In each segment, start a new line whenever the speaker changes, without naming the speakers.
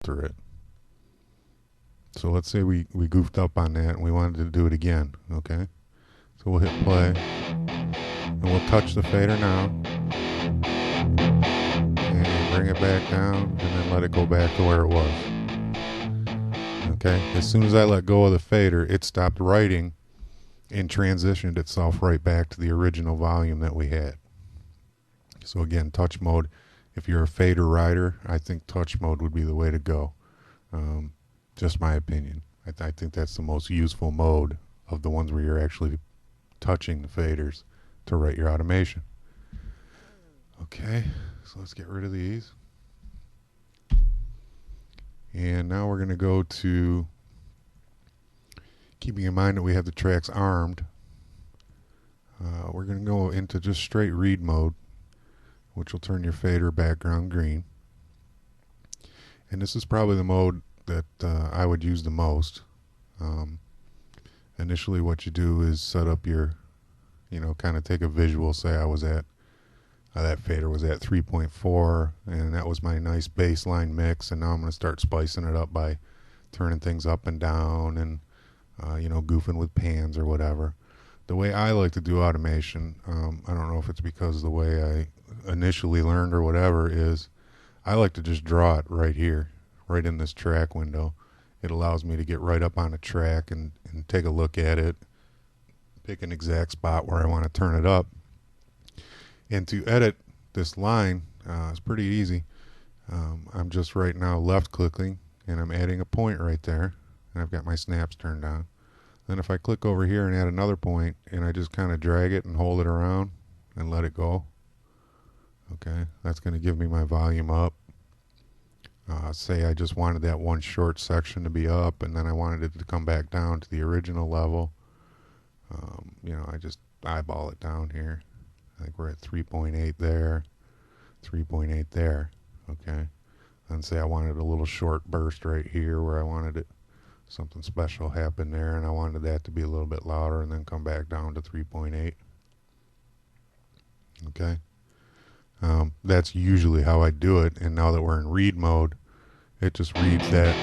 filter it. So let's say we goofed up on that and we wanted to do it again, okay? So we'll hit play, and we'll touch the fader now, and bring it back down, and then let it go back to where it was. Okay, as soon as I let go of the fader, it stopped writing and transitioned itself right back to the original volume that we had. So again, touch mode, if you're a fader rider, I think touch mode would be the way to go. Just my opinion. I think that's the most useful mode of the ones where you're actually touching the faders to write your automation. Okay, so let's get rid of these. And now we're going to go to, keeping in mind that we have the tracks armed, we're going to go into just straight read mode, which will turn your fader background green. And this is probably the mode that I would use the most. Initially what you do is set up your, kind of take a visual. Say I was at, that fader was at 3.4, and that was my nice baseline mix, and now I'm going to start spicing it up by turning things up and down and, goofing with pans or whatever. The way I like to do automation, I don't know if it's because of the way I initially learned or whatever, is I like to just draw it right here, right in this track window. It allows me to get right up on a track and take a look at it, pick an exact spot where I want to turn it up. And to edit this line is pretty easy. I'm just right now left clicking and I'm adding a point right there, and I've got my snaps turned on. Then if I click over here and add another point, and I just kind of drag it and hold it around and let it go, okay, that's going to give me my volume up. Say I just wanted that one short section to be up, and then I wanted it to come back down to the original level. I just eyeball it down here. I think we're at 3.8 there, 3.8 there, okay. And say I wanted a little short burst right here where I wanted it, something special happen there, and I wanted that to be a little bit louder, and then come back down to 3.8. Okay. That's usually how I do it, and now that we're in read mode, it just reads that.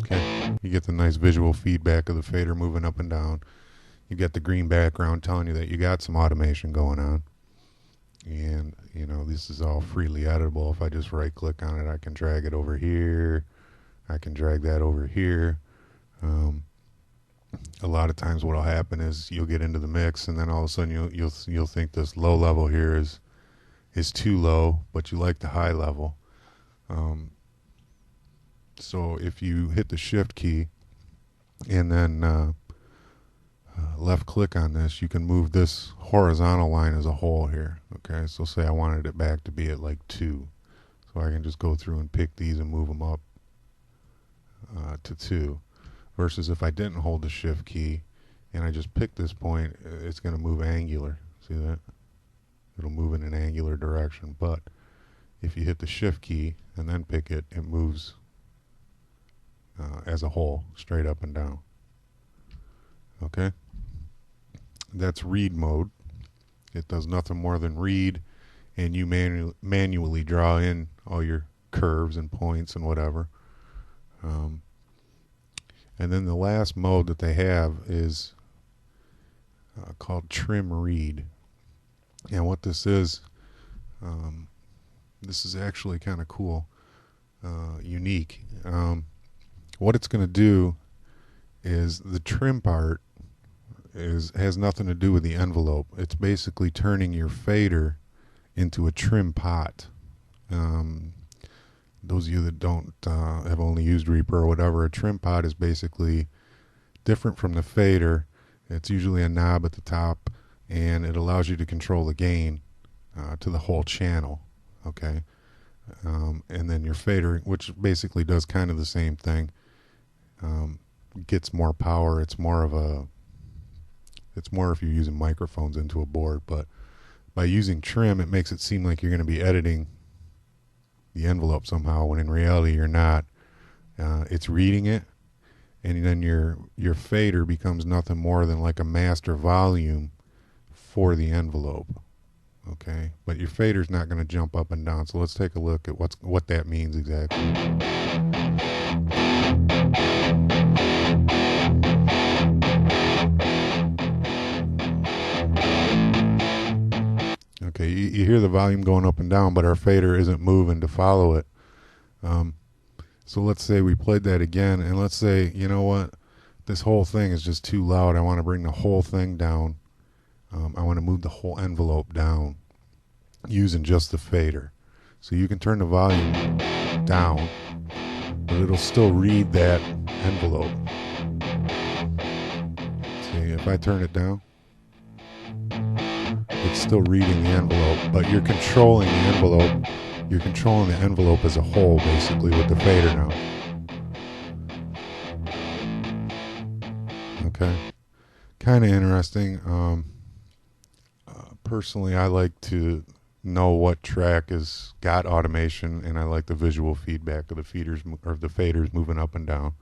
Okay, you get the nice visual feedback of the fader moving up and down. You get the green background telling you that you got some automation going on. And, this is all freely editable. If I just right click on it, I can drag it over here. I can drag that over here. A lot of times what will happen is you'll get into the mix, and then all of a sudden you'll think this low level here is too low, but you like the high level. So if you hit the shift key and then left click on this, you can move this horizontal line as a whole here. Okay, so say I wanted it back to be at like 2, so I can just go through and pick these and move them up to 2. Versus if I didn't hold the shift key and I just pick this point, it's going to move angular. See that? It'll move in an angular direction. But if you hit the shift key and then pick it, it moves as a whole, straight up and down. Okay? That's read mode. It does nothing more than read, and you manually draw in all your curves and points and whatever. And then the last mode that they have is called trim read. And what this is actually kind of cool, unique. What it's going to do is the trim part has nothing to do with the envelope. It's basically turning your fader into a trim pot. Those of you that don't have only used Reaper or whatever, a trim pot is basically different from the fader. It's usually a knob at the top, and it allows you to control the gain to the whole channel. Okay, and then your fader, which basically does kind of the same thing, gets more power. It's more if you're using microphones into a board, but by using trim, it makes it seem like you're going to be editing the envelope somehow, when in reality you're not. It's reading it, and then your fader becomes nothing more than like a master volume for the envelope. Okay, but your fader's not going to jump up and down. So let's take a look at what that means exactly. Okay, you hear the volume going up and down, but our fader isn't moving to follow it. So let's say we played that again, and let's say, you know what, this whole thing is just too loud. I want to bring the whole thing down. I want to move the whole envelope down using just the fader. So you can turn the volume down, but it'll still read that envelope. See, if I turn it down, it's still reading the envelope, but you're controlling the envelope. You're controlling the envelope as a whole, basically, with the fader now. Okay. Kind of interesting. Personally, I like to know what track has got automation, and I like the visual feedback of the feeders or the faders moving up and down.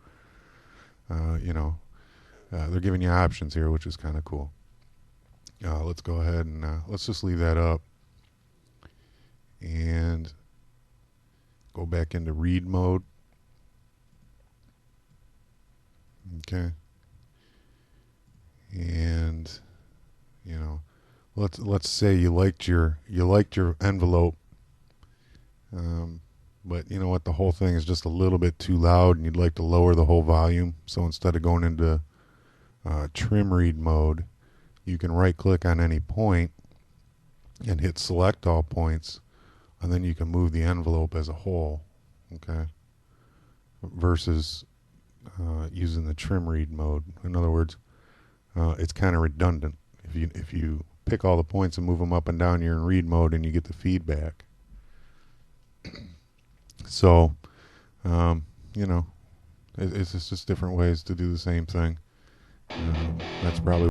They're giving you options here, which is kind of cool. Let's go ahead and let's just leave that up and go back into read mode. Okay. And let's say you liked your envelope, but you know what, the whole thing is just a little bit too loud, and you'd like to lower the whole volume. So instead of going into trim read mode, you can right click on any point and hit select all points, and then you can move the envelope as a whole. Okay. Versus using the trim read mode. In other words, it's kind of redundant. If you pick all the points and move them up and down, you're in read mode and you get the feedback. So, it's just different ways to do the same thing. That's probably